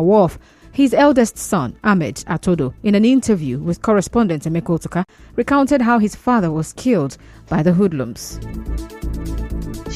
Wharf. His eldest son, Ahmed Atodo, in an interview with correspondent Emeka Otuka, recounted how his father was killed by the hoodlums.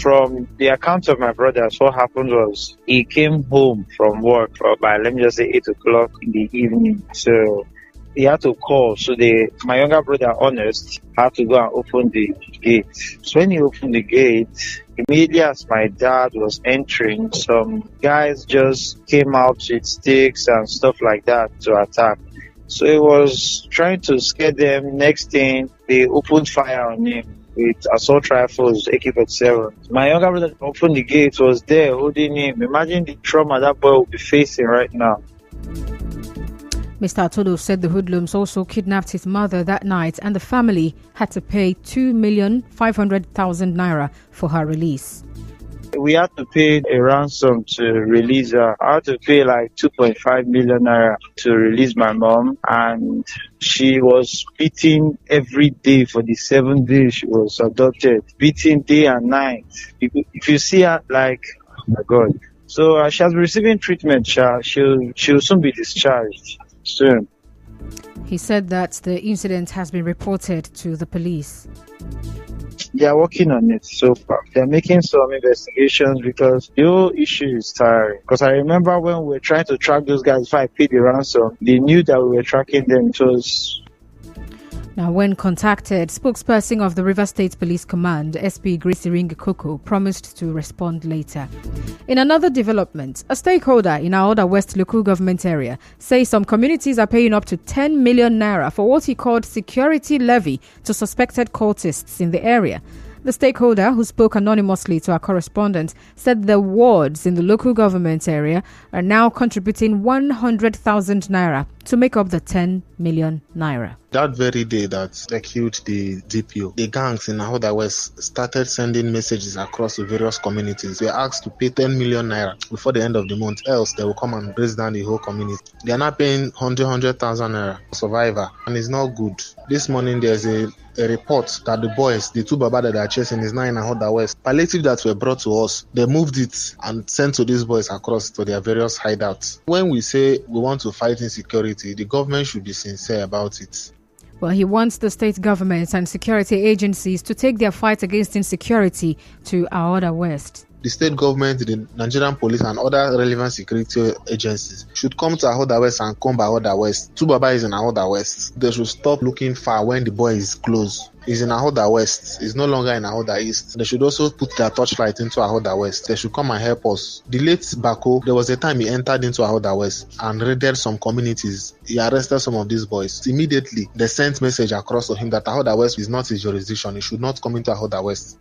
From the account of my brother, what happened was he came home from work by, let me just say, 8 o'clock in the evening. So he had to call. So my younger brother, Honest, had to go and open the gate. So when he opened the gate, immediately as my dad was entering, some guys just came out with sticks and stuff like that to attack. So he was trying to scare them. Next thing, they opened fire on him with assault rifles, AK-47. My younger brother opened the gate, was there holding him. Imagine the trauma that boy will be facing right now. Mr. Atodo said the hoodlums also kidnapped his mother that night and the family had to pay 2,500,000 naira for her release. We had to pay a ransom to release her. I had to pay like 2.5 million naira to release my mom, and she was beaten every day for the 7 days she was abducted, beaten day and night. If you see her, like, oh my God. So she has been receiving treatment. She'll soon be discharged soon. He said that the incident has been reported to the police. They are working on it so far. They're making some investigations because the whole issue is tiring. Because I remember when we were trying to track those guys before I paid the ransom, they knew that we were tracking them. It was... Now, when contacted, spokesperson of the River State Police Command, SP Grace Iringikoko, promised to respond later. In another development, a stakeholder in Aoda West local government area says some communities are paying up to 10 million naira for what he called security levy to suspected cultists in the area. The stakeholder, who spoke anonymously to our correspondent, said the wards in the local government area are now contributing 100,000 naira to make up the 10 million naira. That very day that they killed the DPO, the gangs in Ahoda West started sending messages across the various communities. They were asked to pay 10 million naira before the end of the month, else they will come and raise down the whole community. They are not paying 100,000 naira for survivor, and it's not good. This morning there's a report that the boys, the two Baba that are chasing, is now in Ahoda West. Palliative that were brought to us, they moved it and sent to these boys across to their various hideouts. When we say we want to fight insecurity, the government should be sincere about it. Well, he wants the state governments and security agencies to take their fight against insecurity to Aoda West. The state government, the Nigerian police and other relevant security agencies should come to Ahoda West and come by Ahoda West. Tubaba is in Ahoda West. They should stop looking far when the boy is close. He's in Ahoda West. He's no longer in Ahoda East. They should also put their torchlight into Ahoda West. They should come and help us. The late Bako, there was a time he entered into Ahoda West and raided some communities. He arrested some of these boys. Immediately, they sent message across to him that Ahoda West is not his jurisdiction. He should not come into Ahoda West.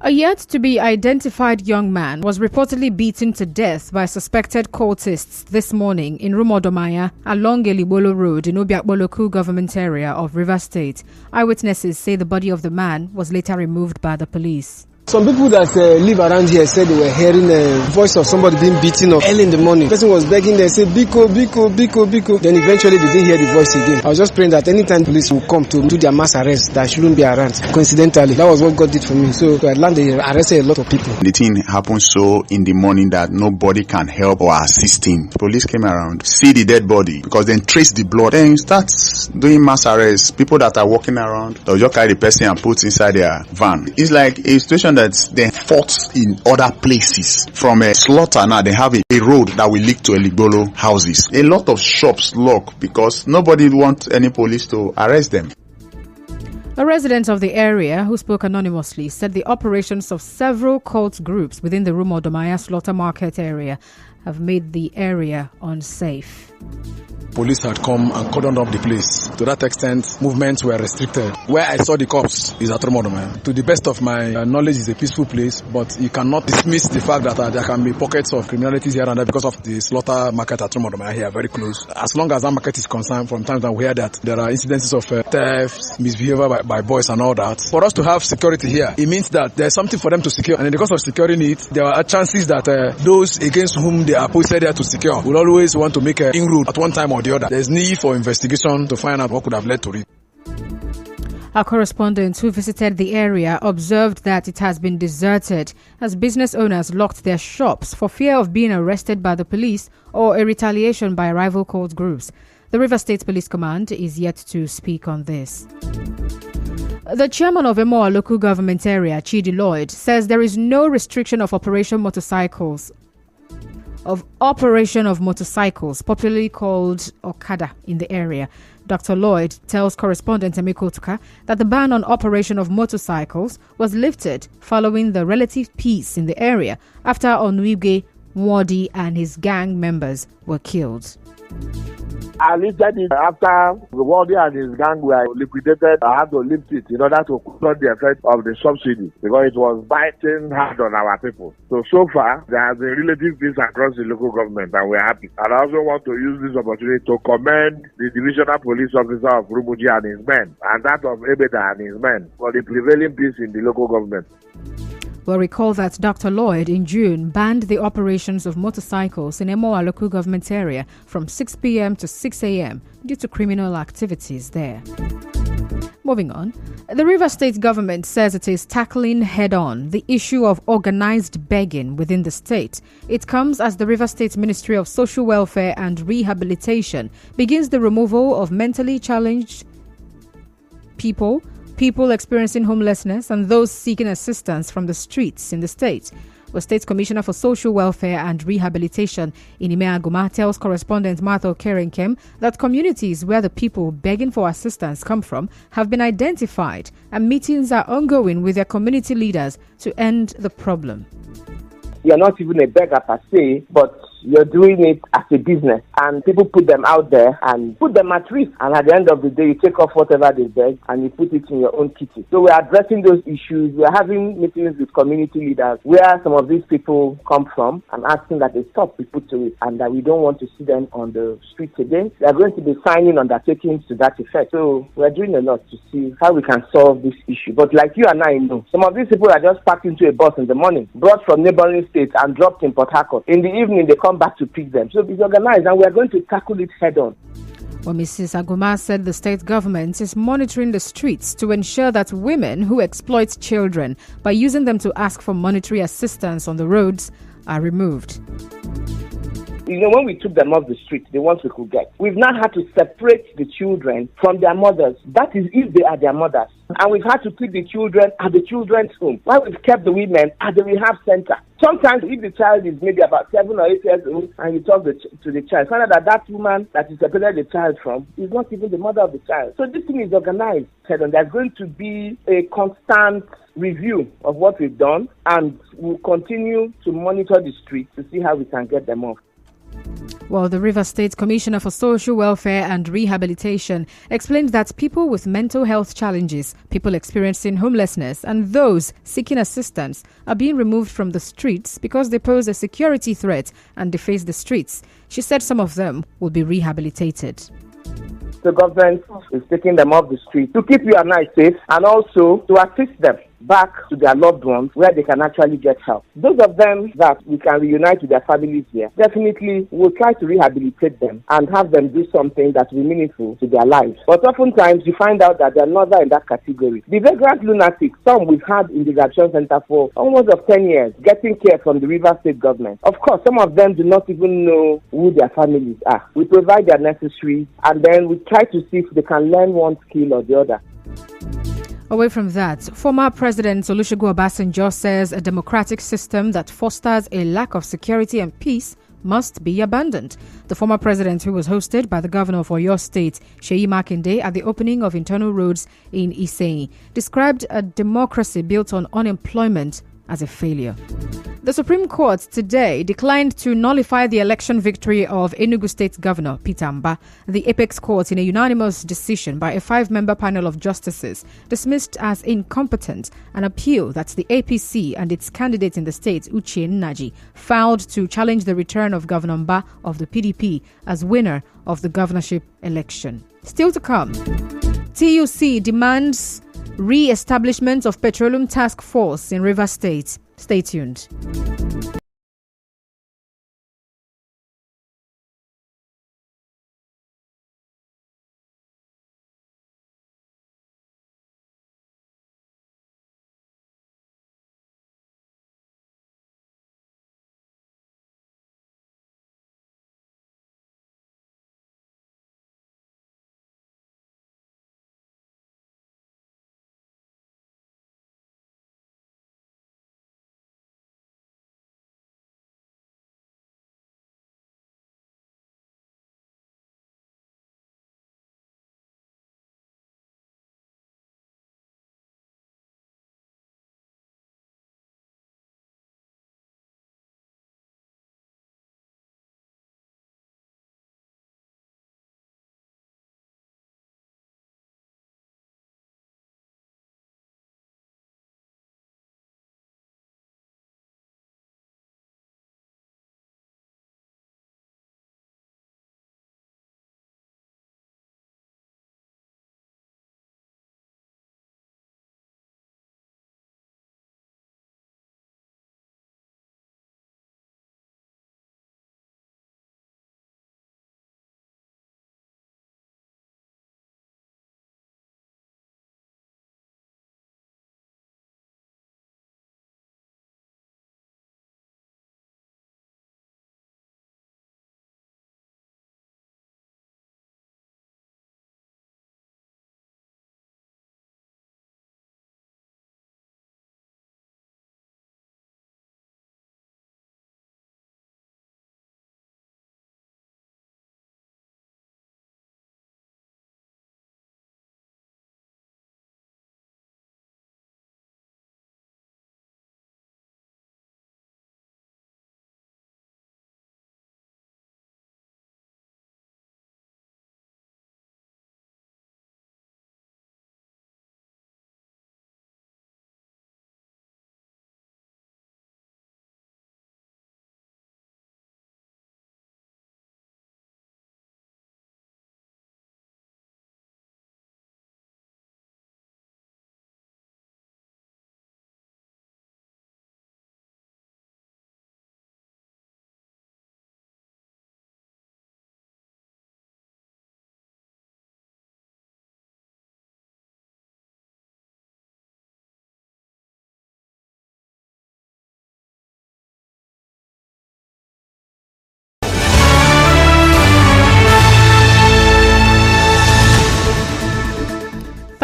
A yet-to-be-identified young man was reportedly beaten to death by suspected cultists this morning in Rumodomaya along Elibolo Road in Obiakboloku government area of River State. Eyewitnesses say the body of the man was later removed by the police. Some people that live around here said they were hearing a voice of somebody being beaten up early in the morning. The person was begging them, say, Biko, Biko, Biko, Biko. Then eventually they didn't hear the voice again. I was just praying that anytime police will come to do their mass arrest, that I shouldn't be around. Coincidentally, that was what God did for me. So at land, they arrested a lot of people. The thing happened so in the morning that nobody can help or assist him. Police came around, see the dead body, because then trace the blood. Then you start doing mass arrest. People that are walking around, they'll just carry the person and put inside their van. It's like a situation that they fought in other places. From a slaughter now, they have a road that will lead to Eligbolo houses. A lot of shops lock because nobody wants any police to arrest them. A resident of the area who spoke anonymously said the operations of several cult groups within the Rumodomaya slaughter market area have made the area unsafe. Police had come and cordoned up the place. To that extent, movements were restricted. Where I saw the cops is at Rumodomaya. To the best of my knowledge, it's a peaceful place, but you cannot dismiss the fact that there can be pockets of criminalities here and there because of the slaughter market at Rumodomaya here, very close. As long as that market is concerned, from time to time we hear that there are incidences of theft, misbehavior by boys and all that. For us to have security here, it means that there's something for them to secure. And because of securing it, there are chances that those against whom they are posted there to secure will always want to make an inroad at one time or the other. There's need for investigation to find out what could have led to it. Our correspondent who visited the area observed that it has been deserted as business owners locked their shops for fear of being arrested by the police or a retaliation by rival cult groups. The River State Police Command is yet to speak on this. The chairman of Emoa local government area, Chidi Lloyd, says there is no restriction of operation of motorcycles, popularly called Okada, in the area. Dr. Lloyd tells correspondent Emiko Tuka that the ban on operation of motorcycles was lifted following the relative peace in the area after Onwige Nwadi and his gang members were killed. I lifted it after the Wardy and his gang were liquidated. I had to lift it in order to control the effect of the subsidy because it was biting hard on our people. So far, there has been relative peace across the local government and we're happy. And I also want to use this opportunity to commend the divisional police officer of Rumuji and his men and that of Ebeda and his men for the prevailing peace in the local government. We'll recall that Dr. Lloyd in June banned the operations of motorcycles in Emoa local government area from 6 p.m. to 6 a.m. due to criminal activities there. Moving on, the River State government says it is tackling head-on the issue of organized begging within the state. It comes as the River State Ministry of Social Welfare and Rehabilitation begins the removal of mentally challenged people experiencing homelessness, and those seeking assistance from the streets in the state. The State Commissioner for Social Welfare and Rehabilitation, Inime Aguma, tells correspondent Martha Kerenkem that communities where the people begging for assistance come from have been identified and meetings are ongoing with their community leaders to end the problem. You're not even a beggar per se, but you're doing it as a business, and people put them out there and put them at risk, and at the end of the day you take off whatever they beg and you put it in your own kitty. So we're addressing those issues. We're having meetings with community leaders where some of these people come from and asking that they stop be put to it and that we don't want to see them on the streets again. We are going to be signing undertakings to that effect. So we're doing a lot to see how we can solve this issue. But like you and I know, some of these people are just packed into a bus in the morning, brought from neighboring states and dropped in Port Harcourt. In the evening they come back to pick them. So it's organized and we are going to tackle it head on. Well, Mrs. Aguma said the state government is monitoring the streets to ensure that women who exploit children by using them to ask for monetary assistance on the roads are removed. You know, when we took them off the street, the ones we could get, we've now had to separate the children from their mothers. That is if they are their mothers. And we've had to keep the children at the children's home, while we've kept the women at the rehab center. Sometimes if the child is maybe about 7 or 8 years old and you talk to the child, find out that woman that you separated the child from is not even the mother of the child. So this thing is organized. And there's going to be a constant review of what we've done, and we'll continue to monitor the streets to see how we can get them off. Well, the River State Commissioner for Social Welfare and Rehabilitation explained that people with mental health challenges, people experiencing homelessness, and those seeking assistance are being removed from the streets because they pose a security threat and deface the streets. She said some of them will be rehabilitated. The government is taking them off the street to keep you and I safe, and also to assist them back to their loved ones where they can actually get help. Those of them that we can reunite with their families here, definitely we'll try to rehabilitate them and have them do something that will be meaningful to their lives. But oftentimes you find out that they're not in that category. The vagrant lunatics, some we've had in the reception center for almost 10 years, getting care from the River State government. Of course, some of them do not even know who their families are. We provide their necessary, and then we try to see if they can learn one skill or the other. Away from that, former President Olusegun Obasanjo says a democratic system that fosters a lack of security and peace must be abandoned. The former president, who was hosted by the governor of Oyo State, Seyi Makinde, at the opening of internal roads in Iseyin, described a democracy built on unemployment as a failure. The Supreme Court today declined to nullify the election victory of Enugu State Governor Peter Mba. The Apex Court, in a unanimous decision by a 5-member panel of justices, dismissed as incompetent an appeal that the APC and its candidate in the state, Uche Nnaji, filed to challenge the return of Governor Mba of the PDP as winner of the governorship election. Still to come, TUC demands re-establishment of Petroleum Task Force in Rivers State. Stay tuned.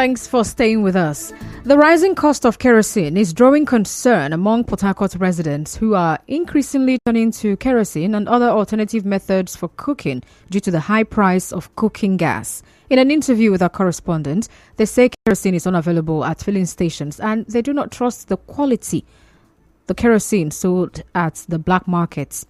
Thanks for staying with us. The rising cost of kerosene is drawing concern among Port Harcourt residents who are increasingly turning to kerosene and other alternative methods for cooking due to the high price of cooking gas. In an interview with our correspondent, they say kerosene is unavailable at filling stations and they do not trust the quality the kerosene sold at the black markets.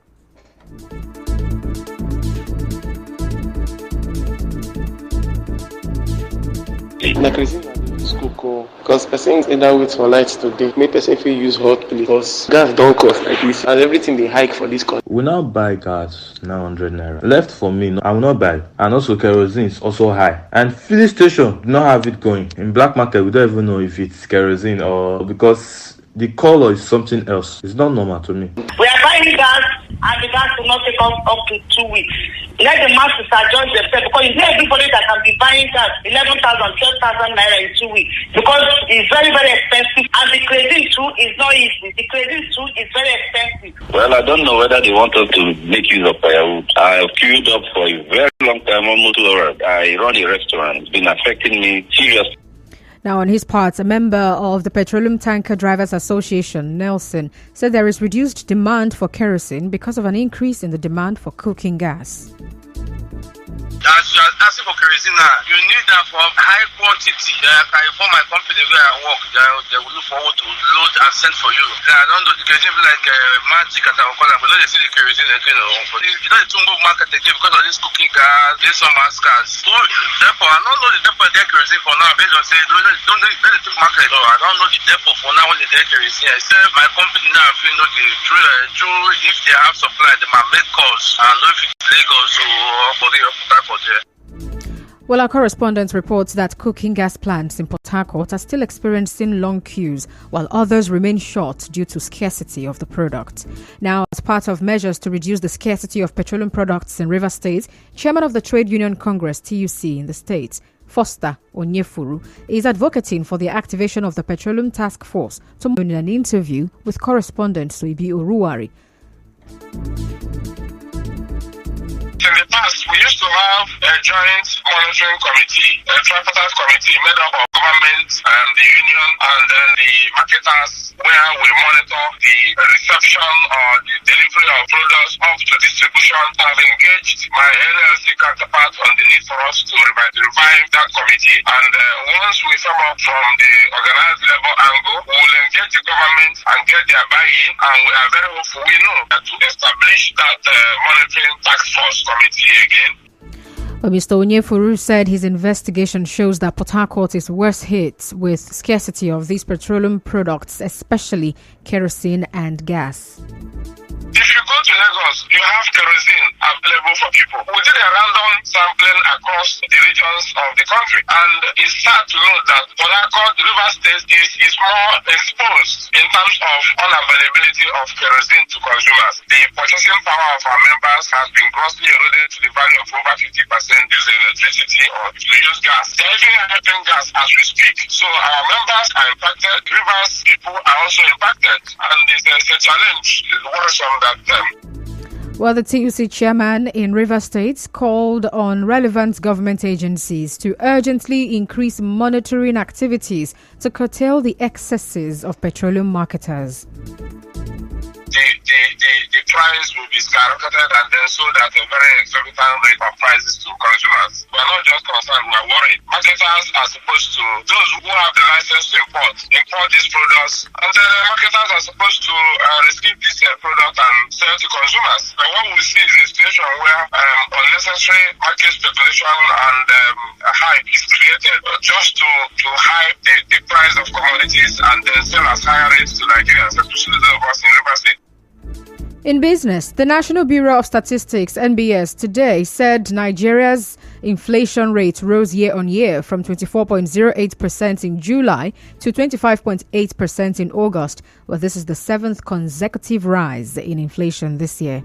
Na kerosene use cook because person either wait for night today, make person fit use hot plate because gas don't cost like this and everything they hike for this cost. We now buy gas 900 naira. Left for me, I will not buy. And also kerosene is also high. And filling station do not have it going. In black market, we don't even know if it's kerosene or because the color is something else. It's not normal to me. We are buying gas and the gas will not take us up to 2 weeks. Let the masses adjust themselves because it's not everybody that can be buying gas 11,000, 12,000 naira in 2 weeks because it's very, very expensive and the kerosene too is not easy. The kerosene too is very expensive. Well, I don't know whether they want us to make use of firewood. I have queued up for a very long time, almost 2 hours. I run a restaurant. It's been affecting me seriously. Now, on his part, a member of the Petroleum Tanker Drivers Association, Nelson, said there is reduced demand for kerosene because of an increase in the demand for cooking gas. As you are asking for kerosene now, you need that for high quantity. For my company where I work, they will look forward to load and send for you. I don't know the kerosene like magic as I will call it, but don't they see the kerosene again. You know the Tumbo market again because of this cooking gas, this summer gas. So therefore, I don't know the depot of their kerosene for now. Based on say, don't let the market. No, I don't know the depot for now when they kerosene. I said my company now, if you know the true, if they have supply, they might make calls. I know if it's Lagos or for the Well, our correspondent reports that cooking gas plants in Port Harcourt are still experiencing long queues, while others remain short due to scarcity of the product. Now, as part of measures to reduce the scarcity of petroleum products in Rivers State, Chairman of the Trade Union Congress, TUC, in the state, Foster Onyefuru, is advocating for the activation of the Petroleum Task Force in an interview with correspondent Soibi Oruwari. In the past, we used to have a joint monitoring committee, a tripartite committee made up of government and the union and then the marketers, where we monitor the reception or the delivery of products up to distribution. I've engaged my NLC counterpart on the need for us to revive that committee. And once we come up from the organized level angle, we will engage the government and get their buy-in. And we are very hopeful. We know that to establish that monitoring task force committee again. Well, Mr. Onyefuru said his investigation shows that Port Harcourt is worse hit with scarcity of these petroleum products, especially kerosene and gas. If you go to Lagos, you have kerosene available for people. We did a random sampling across the regions of the country, and it's sad to know that Port Harcourt, Rivers State is more exposed in terms of unavailability of kerosene to consumers. The purchasing power of our members has been grossly eroded to the value of over 50% using electricity or to use gas. They're even having gas as we speak. So our members are impacted, Rivers people are also impacted, and it's a challenge. It's worrisome that Well, the TUC chairman in Rivers State called on relevant government agencies to urgently increase monitoring activities to curtail the excesses of petroleum marketers. The price will be skyrocketed and then sold at a very exorbitant rate of prices to consumers. We are not just concerned, we are worried. Marketers are supposed to, those who have the license to import these products, and the marketers are supposed to receive this product and sell to consumers. But what we see is a situation where unnecessary market speculation and hype is created just to hype the price of commodities and then sell at higher rates to Nigerians, especially those of us in Rivers State. In business, the National Bureau of Statistics, NBS, today said Nigeria's inflation rate rose year-on-year from 24.08% in July to 25.8% in August. Well, this is the 7th consecutive rise in inflation this year.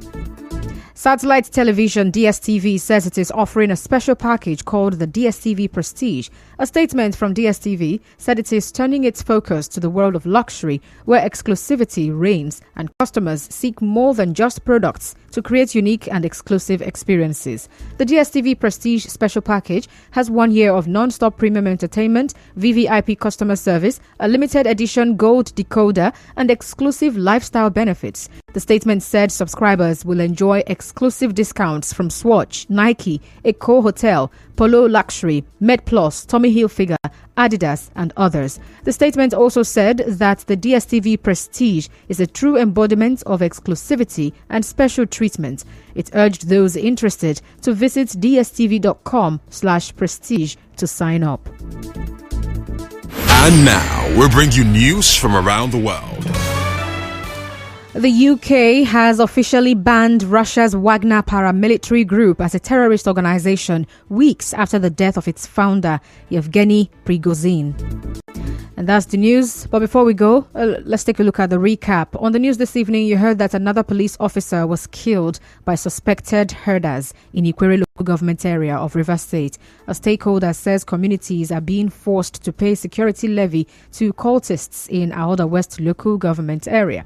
Satellite television DSTV says it is offering a special package called the DSTV Prestige, A statement from DSTV said it is turning its focus to the world of luxury, where exclusivity reigns and customers seek more than just products to create unique and exclusive experiences. The DSTV Prestige Special Package has 1 year of non-stop premium entertainment, VVIP customer service, a limited edition gold decoder, and exclusive lifestyle benefits. The statement said subscribers will enjoy exclusive discounts from Swatch, Nike, Eco Hotel, Polo Luxury, MedPlus, Tommy Hilfiger, Adidas, and others. The statement also said that the DSTV Prestige is a true embodiment of exclusivity and special treatment. It urged those interested to visit dstv.com/prestige to sign up. And now we'll bring you news from around the world. The UK has officially banned Russia's Wagner paramilitary group as a terrorist organization weeks after the death of its founder, Yevgeny Prigozhin. And that's the news. But before we go, let's take a look at the recap. On the news this evening, you heard that another police officer was killed by suspected herders in Ikwere local government area of Rivers State. A stakeholder says communities are being forced to pay security levy to cultists in Aoda West local government area.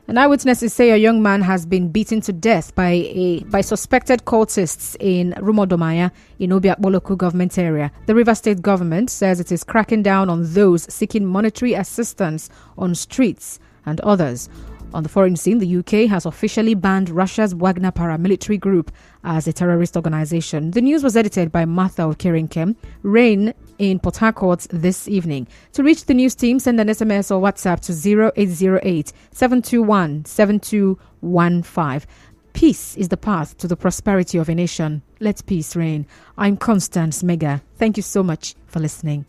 And eyewitnesses say a young man has been beaten to death by suspected cultists in Rumodomaya in Obiakpo local government area. The Rivers State government says it is cracking down on those seeking monetary assistance on streets and others. On the foreign scene, the UK has officially banned Russia's Wagner paramilitary group as a terrorist organization. The news was edited by Martha Okerenkem. Rain in Port Harcourt this evening. To reach the news team, send an SMS or WhatsApp to 0808 721 7215. Peace is the path to the prosperity of a nation. Let peace reign. I'm Constance Mega. Thank you so much for listening.